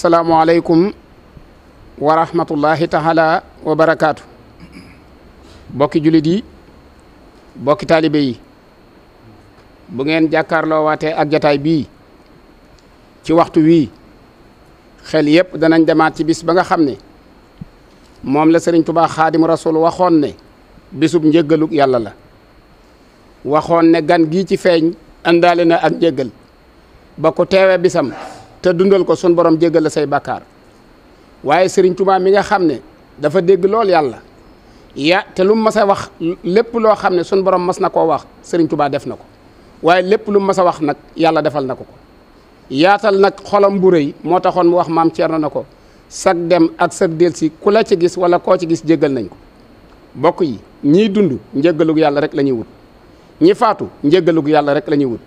asalaamualeykum wa rahmatullahi taala wa barakaatu. bokki jullit yi, bokki taalibe yi, bu ngeen jàkkaarloo waatee ak jataay bii ci waxtu wii xel yépp danañ demaat ci bis ba nga xam ne moom la Sëriñ Tubaa Xaadimu Rasuul waxoon ne bisub njëggaluk yàlla la. waxoon ne gan gii ci feeñ àndaale na ak njëggal ba ko teewee bisam te dundal ko sun borom jéggal la say bàkkaar. waaye Sëriñ Tubaa mi nga xam ne dafa dégg lool yàlla te lu mu mas a wax lépp loo xam ne sun borom mas na koo wax Sëriñ Tubaa def na ko, waaye lépp lu mu mas a wax nag yàlla defal na ko ko. yaatal nag xolam bu rëy moo taxoon mu wax maam Thierno na ko sag dem ak sag delsi ku la ci gis wala koo ci gis jéggal nañ ko. bokk yi, ñiy dund njéggalug yàlla rek la ñuy wut, ñi faatu njéggalug yàlla rek la ñuy wut.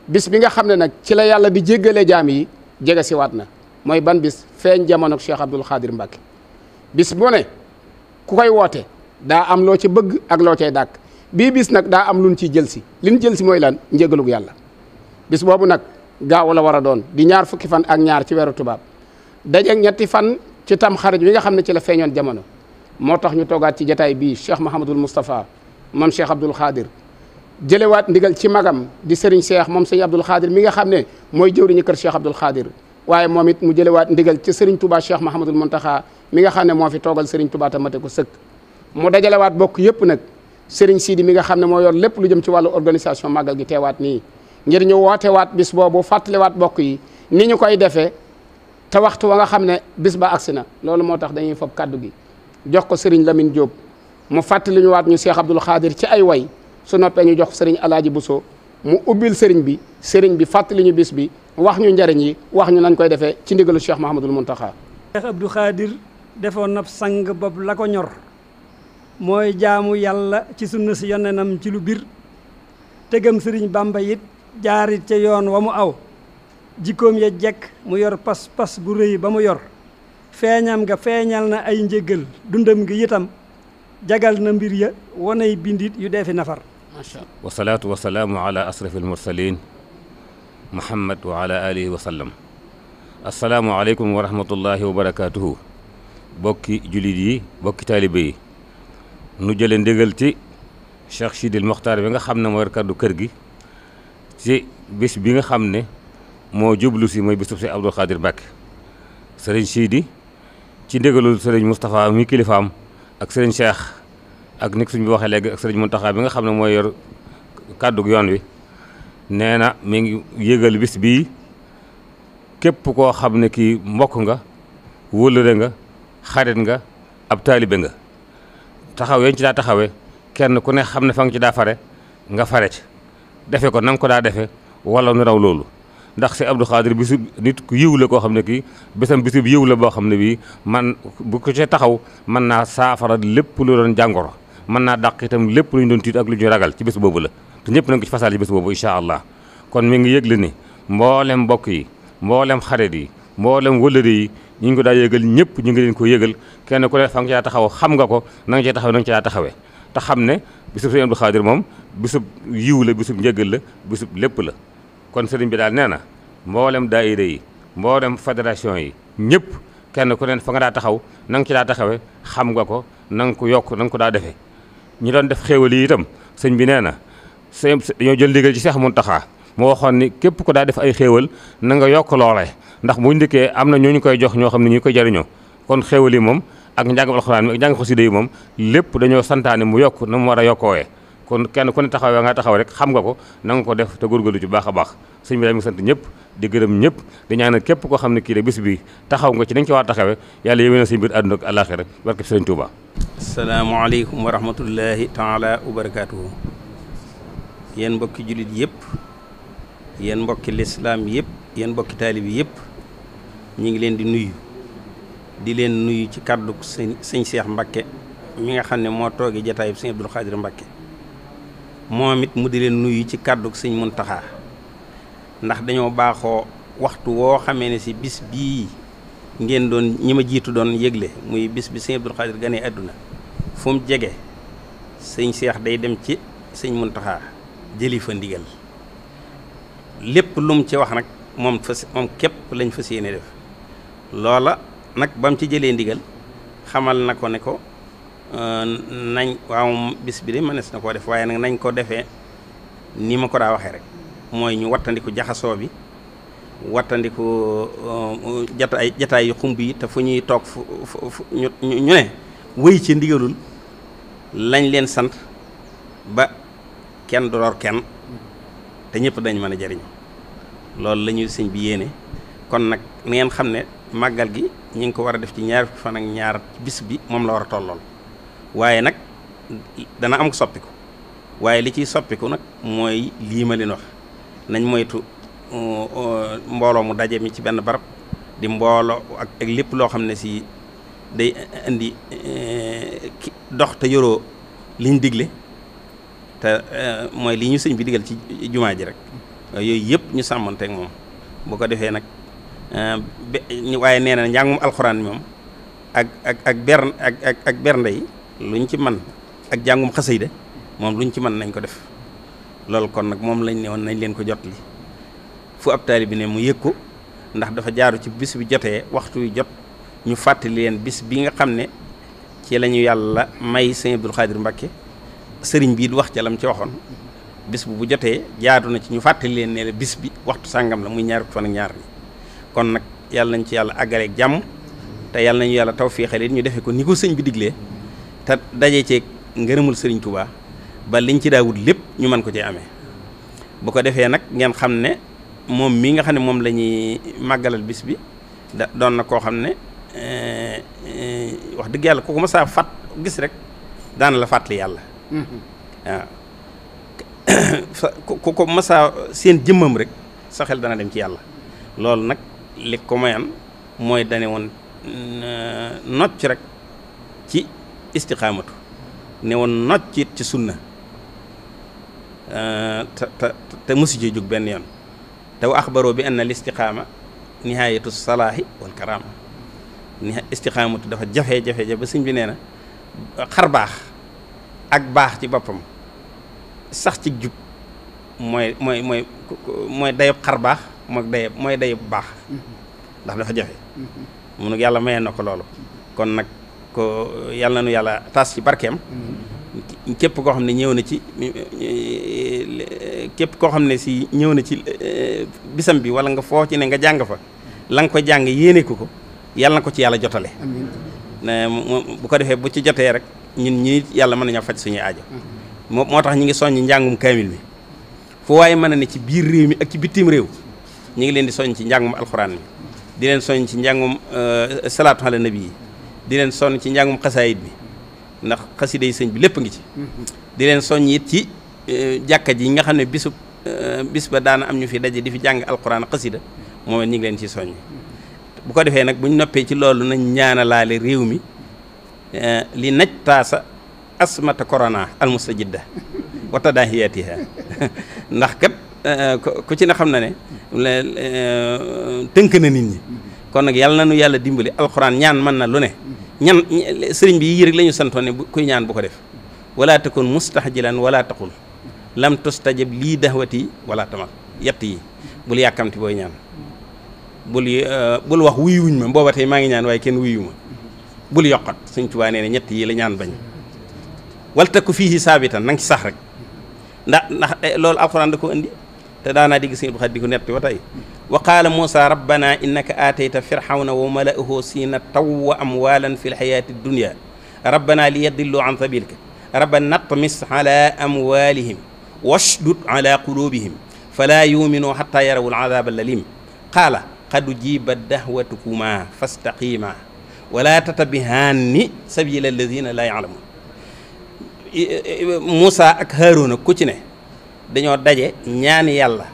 bis bi nga xam ne nag ci la yàlla di jéggalee jaam yi jege si waat na, mooy ban bis? feeñ jamono Cheikh Abdoul Khadir Mbacke. bis bu ne ku koy woote daa am loo ci bëgg ak loo cay dàkk. bii bis nag daa am luñ ciy jël si, liñ jël si mooy lan? njéggalug yàlla. bis boobu nag gaaw la war a doon di ñaar fukki fan ak ñaar ci weeru tubaab dajeeg ñetti fan ci tam xarit bi nga xam ne ci la feeñoon jamono. moo tax ñu toogaat ci jataay bii Cheikh Mahamadul Moustapha moom Cheikh Abdoul Khadir jëlewaat ndigal ci magam di Serigne Cheikh moom Serigne Abdoul Khadir mi nga xam ne mooy jëwriñu kër Cheikh Abdoul Khadir. waaye moom it mu jëlewaat ndigal ci Serigne Touba Cheikh Mahamadul Muntaxa mi nga xam ne moo fi toogal Serigne Touba te mate ko sëkk. mu dajalewaat bokk yëpp nag Serigne Sidi mi nga xam ne moo yor lépp lu jëm ci wàllu organisation màggal gi teewaat nii ngir ñu wootewaat bis boobu fàttaliwaat bokk yi ni ñu koy defee te waxtu wa nga xam ne bis ba agsi na. loolu moo tax dañuy fob kàddu gi jox ko Serigne Lamine Diop mu fàttali ñu waat ñu Cheikh Abdoul Khadir ci ay way, su noppee ñu jox Serigne Alaaji Bousso mu ubbil Serigne bi fàttali ñu bis bi wax ñu njariñ yi, wax ñu nañ koy defee ci ndigalu Cheikh Mahamadul Muntaxa. Cheikh Abdoul Khadir defoon na sang bopp la ko ñor mooy jaamu yàlla ci sunna si yonenam ci lu bir tegam Serigne Bamba it jaarit ca yoon wa mu aw jikkoom ya jekk mu yor pas-pas bu rëy ba mu yor feeñam nga feeñal na ay njëggal dundam gi itam jagal na mbir ya wanay bindit yu deefi nafar. macha allah. wasalaatu wasalaamu ala asrafil mursalin muhammad wa ala alihi wa sallam. asalaamu aleykum wa rahmatullahi wa barakaatuhu. bokki julit yi, bokki taalibe yi, nu jële ndigal ci Cheikh Sidil Mokhtar bi nga xam ne moo yor kaddu kër gi ci bis bi nga xam ne moo jublu si mooy bisub Cheikh Abdoul Khadir Mbacke. sëriñ Sidi ci ndigalul sëriñ Moustapha mi kilifaam ak sëriñ Cheikh ak ni suñ bi waxee léegi ak sëriñ Mountakha bi nga xam ne mooy yor kàddu yoon wi nee na mi ngi yëgal bis bii képp koo xam ne kii mbokk nga, wóllëre nga, xarit nga, ab taalibe nga. taxaw yañ ci daa taxawee kenn ku ne xam ne fa nga ci daa fare nga fare ci defe ko na nga ko daa defee wala nu raw loolu. ndax si Abdou Khadir bisu nit ku yiw la koo xam ne kii bisam bisu yiw la boo xam ne bii man bu ko ci taxaw mën naa saafara lépp lu doon jàngoro, mën naa dàq itam lépp lu ñu doon tiit ak lu ñu ragal ci bis boobu la te ñëpp nañ ko ci fasaal ci bis boobu incha allah. kon mi ngi yëgle ni mboolem mbokk yi, mboolem xarit yi, mboolem wëllëre yi ñu ngi ko daa yëgal ñëpp ñu ngi leen ko yëgal kenn ku ne fa nga ci daa taxaw xam nga ko na nga cee taxaw na nga ci daa taxawee te xam ne bisub sëñ Abdou Khadir moom bisub yiw la, bisub njëgal la, bisub lépp la. kon sëriñ bi daal nee na mboolem daayira yi, mboolem fédération yi ñëpp kenn ku ne fa nga daa taxaw na nga ci daa taxawee xam nga ko, na nga ko yokk na nga ko daa defee. ñi doon def xéewal yi itam sëñ bi nee na dañoo jël ndigal ci Cheikh Mountakha moo waxoon ni képp ko daa def ay xéewal na nga yokk loolee ndax bu njëkkee am na ñu koy jox ñoo xam ne ñu koy jariñoo. kon xéewal yi moom ak njàngam alxuraan mi ak njàng xasida yi moom lépp dañoo santaane mu yokk na mu war a yokkooyee. kon kenn ku ne taxawee nga taxaw rek xam nga ko na nga ko def te góorgóorlu ci baax a baax. sëñ bi daal mi ngi sant ñëpp di gërëm ñëpp di ñaanal képp koo xam ne kii de bis bi taxaw nga ci dañ ci war a taxawee yàlla yéwénal sëñ biir àdduna ak àllaaxira barke sëriñ Tuuba. asalaamaaleykum wa rahmatullahi taala wa barakaatuhu. yéen mbokki jullit yëpp, yéen mbokki lislaam yëpp, yéen mbokki taalib yi yëpp ñu ngi leen di nuyu ci kàddu sëñ Cheikh Mbacke mi nga xam ne moo toogee jataayub sëñ Abdoul Khadir Mbacke. moom it mu di leen nuyu ci kàddu sëñ Mountakha ndax dañoo baaxoo waxtu woo xamee ne si bis bii ngeen doon ñi ma jiitu doon yëgle muy bis bi sëñ Abdoul Khadir ganee àdduna fu mu jege sëñ Cheikh day dem ci sëñ Mountakha jëli fa ndigal lépp lu mu ci wax nag moom képp lañ fas yéene def loola nag ba mu ci jëlee ndigal xamal na ko ne ko nañ waaw bis bi de mënees na koo def waaye nag nañ ko defee ni ma ko daa waxee rek mooy ñu wattandiku jaxasoo bi wattandiku jataay yu xumb yi te fu ñuy toog fu ñu ne wëy ci ndigalul lañ leen sant ba kenn du lor kenn te ñëpp dañ mën a jariñ loolu la ñuy sëñ bi yéene kon nag ngeen xam ne màggal gi ñu ngi ko war a def ci ñaar fan ak ñaar bis bi moom la war a tollool waaye nag dana am soppiku waaye li ciy soppiku nag mooy lii ma leen wax nañ moytu mbooloo mu daje mi ci benn barab di mbooloo ak lépp loo xam ne si day indi dox te yoroo liñ digle te mooy li ñu sëñ bi digal ci jumaa ji rek yooyu yëpp ñu sàmmanteeg moom bu ko defee nag waaye nee na njàngum alxuraan moom ak bernde yi luñ ci man ak jàngum xasayda moom luñ ci mën nañ ko def loolu kon nag moom lañ ne woon nañ leen ko jot li fu ab taalibe bi ne mu yëg ko ndax dafa jaaru ci bis bi jotee waxtu wi jot ñu fàttali leen bis bi nga xam ne ci la ñu yàlla may sëñ Abdul Xaadir Mbàkke sëriñ bii du wax ca lam ci waxoon bis bu jotee jaadu na ci ñu fàttali leen ne la bis bi waxtu sàngam la muy ñaar fan ak ñaar ni kon nag yàlla nañ ci yàlla àggaleeg jàmm te yàlla nañu yàlla tawfiixale ñu defee ko ni ko sëñ bi diglee te daje ceeg ngërëmul sëriñ Touba ba liñ ci daawut lépp ñu mën ko cee amee bu ko defee nag ngeen xam ne moom mii nga xam ne moom la ñuy màggalal bis bi doon na koo xam ne wax dëgg yàlla ku ko mësaa fàtt gis rek daana la fàttali yàlla waaw ku ko mësaa seen jëmmam rek sa xel dana dem ci yàlla loolu nag li ko mayan mooy dane woon nocc rek ci istiqaamatu ne woon nocc it ci sunna te mësu ci jóg benn yoon te wa axbaroo bi anna al istiqaama nihaayatu salaahi wal karaama istiqaamatu dafa jafe-jafe ba sëñ bi nee na xar baax ak baax ci boppam sax ci jub mooy dayub xar baax mooy dayub baax ndax dafa jafe mu nag yàlla mayee na ko loolu kon nag ko yàlla na nu yàlla taas ci barkeem képp koo xam ne ñëw na ci képp koo xam ne si ñëw na ci bisam bi wala nga foo ci ne nga jàng fa la nga ko jàng yéene ko yàlla na ko ci yàlla jotale bu ko defee bu ci jotee rek ñun ñi yàlla mën nañoo faj suñuy aajo moo tax ñi ngi soññ njàngum kaamil mi fu waaye mën na ne ci biir réew mi ak ci bitim réew ñi ngi leen di soññ ci njàngum alxuraan mi di leen soññ ci njàngum salaatu ala nabi yi di leen soññ ci njàngum xasaayit bi ndax xasida yi sëñ bi lépp ngi ci di leen soññ it ci jàkka ji nga xam ne bis ba daana am ñu fi daje di fi jàng alxuraan xasida moom it ñu ngi leen ci soññ bu ko defee nag buñ noppee ci loolu nañ ñaanalaale réew mi li naj taasa asmata corona almustajidda wa tadahiyatiha ndax kat ku ci ne xam na ne tënk na nit ñi kon nag yàlla na nu yàlla dimbali alxuraan ñaan mën na lu ne ñan sëriñ bi yii rek la ñu santoon ne kuy ñaan bu ko def wala takun mustahjilan wala taqul lam tustajab lii dahwati wala tamal yett yi bul yàkkamti booy ñaan bul wax wuyuwuñ ma booba tey maa ngi ñaan waaye kenn wuyu ma bul yokkat Sëñ Tuubaa nee ne ñett yi la ñaan bañ wal takku fii saabitan na nga ci sax rek ndax loolu alxuraan da ko indi te daanaa digg Sëñ Abdul Xaadir di ko netti ba tey wa qaala Muusaa rabbana innaka aatayta firxawna wa mala'ahu zinatan wa amwalan fi lxayaati dunya rabbana li yadillu an sabilika rabbana natmis ala amwalihim washdud ala qulubihim fala yuminu xata yarawu alazaba alalim qaala qad ujibat dahwatukuma fastaqima wala tatabihanni sabila alladina la yalamun Muusaa ak Haaruna ku ci ne dañoo daje ñaan yàlla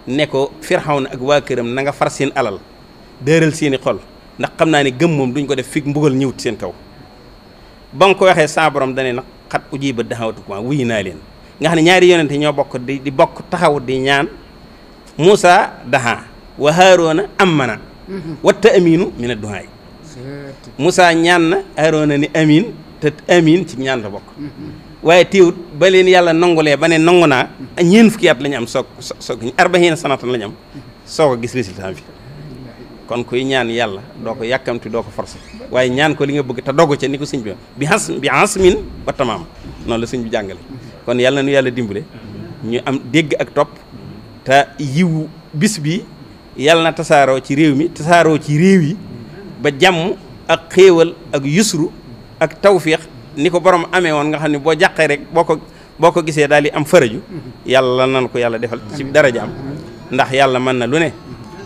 ne ko Firawna ak waa këram na nga far seen alal dëral seeni xol ndax xam naa ne gëm moom duñ ko def fig mbugal ñëwut seen kaw ba nga ko waxee sa borom dane nag xat ujiba da'watukuma wuyu naa leen nga xam ne ñaari yonente ñoo bokk di bokk taxaw di ñaan Muusaa daha wa Haaruna amana watta aminu min ad-duhaay Muusaa ñaan na Haaruna ni amin te amin ci ñaan la bokk waaye teewut ba leen yàlla nangulee ba ne nangu naa ñeen fukki at la ñu am soog arbahiina sanatan la ñu am soog a gis résultat bi kon kuy ñaan yàlla doo ko yàkkamti doo ko forcé waaye ñaan ko li nga bëgg te dogu ca ni ko sëñ bi hasmin wa tamaam noonu la sëñ bi jàngale. kon yàlla nu yàlla dimbale ñu am dégg ak topp te yiwu bis bi yàlla na tasaaroo ci réew mi tasaaroo ci réew yi ba jàmm ak xéewal ak yusru ak tawfiix ni ko borom amee woon nga xam ne boo jàqee rek boo ko gisee daal di am faraju yàlla nan ko yàlla defal ci daraja am ndax yàlla mën na lu ne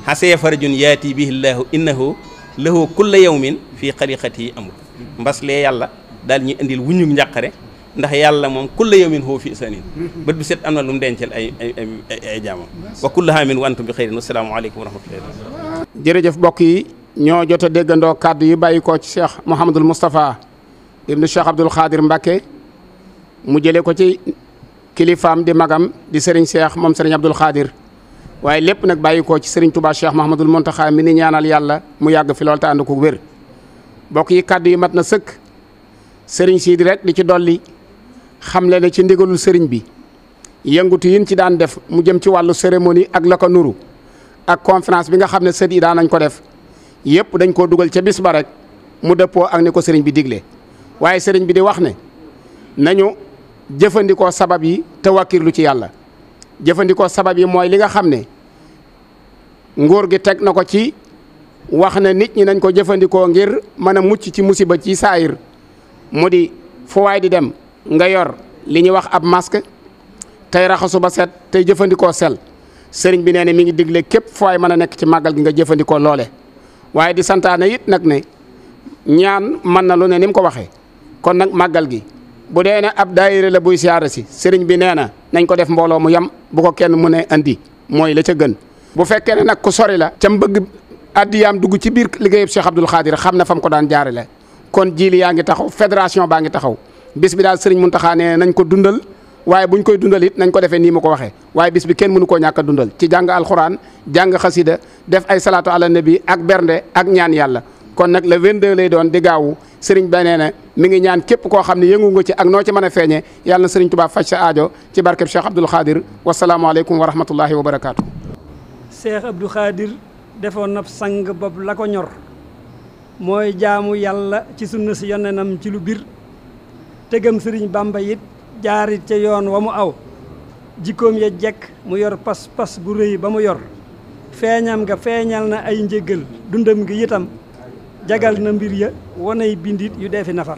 xasee farajun yaati bihi llaahu innahu lahu kulla yawmin fii xaliqatihi amul mbas lee yàlla daal ñuy indil wuñu njàqare ndax yàlla moom kulla yawmin huwa fi sanin bët bu set am na lu mu dencal ay jaamam wa kulla haamin wa antum bi xayrin wassalaamu aleykum wa rahmatullahi. jërëjëf mbokk yi ñoo jot a déggandoo kàddu yi bàyyi koo ci Cheikh Mouhamadul Moustapha ibnu Cheikh Abdoul Khadir Mbacké mu jëlee ko ci kilifaam di magam di Serigne Cheikh moom Serigne Abdoul Khadir waaye lépp nag bàyyi koo ci Serigne Touba Cheikh Mouhamadul Mountakha mi ni ñaanal yàlla mu yàgg fi lool te ànd ko wér. mbokk yi kàddu yi mat na sëkk Serigne Sidi rek di ci dolli xamle ne ci ndigalul Serigne bi yëngutu yin ci daan def mu jëm ci wàllu cérémonie ak la ko nuru ak conférence bi nga xam ne sët yi daan nañ ko def yëpp dañ koo dugal ca bis ba rek mu dëppoo ak ni ko Serigne bi digle waaye Serigne bi di wax ne nañu jëfandikoo sabab yi te wàkkirlu ci yàlla jëfandikoo sabab yi mooy li nga xam ne nguur gi teg na ko ci wax ne nit ñi nañ ko jëfandikoo ngir mën a mucc ci musiba ci saayir mu di fu waay di dem nga yor li ñuy wax ab masque tey raxasu ba set tey jëfandikoo sel sëriñ bi nee ne mi ngi digle képp fu waay mën a nekk ci màggal gi nga jëfandikoo loole waaye di santaane it nag ne ñaan mën na lu ne ni mu ko waxee kon nag màggal gi bu dee ne ab daayira la buy siyaara si sëriñ bi nee na nañ ko def mbooloo mu yam bu ko kenn mu ne andi mooy la ca gën bu fekkee ne nag ku sori la cam bëgg addiyaam dugg ci biir liggéeyub Cheikh Abdoul Khadir xam na fa mu ko daan jaarale kon jiili yaa ngi taxaw fédération baa ngi taxaw bis bi daal sëriñ Mountakha nee nañ ko dundal waaye buñ koy dundal it nañ ko defee nii ma ko waxee waaye bis bi kenn mënu koo ñàkk a dundal ci jàng alxuraan jàng xasida def ay salaatu ala nabi ak bernde ak ñaan yàlla kon nag le 22 lay doon di gaawu sëriñ ba nee na mi ngi ñaan képp koo xam ne yëngu nga ci ak noo ci mën a feeñee yàlla na sëriñ Tuubaa faj sa aajo ci barkeb Cheikh Abdoul Khadir wasalaamualeykum wa rahmatullahi wa barakaatu. Cheikh Abdou Khadir defoon na sang bopp la ko ñor mooy jaamu yàlla ci sunna si yonenam ci lu bir tegam sëriñ Bamba it jaarit ca yoon wa mu aw jikkoom ya jekk mu yor pas-pas bu rëy ba mu yor feeñam nga feeñal na ay njéggal dundam gi itam jagal na mbir ya wanay bindit yu deefi nafar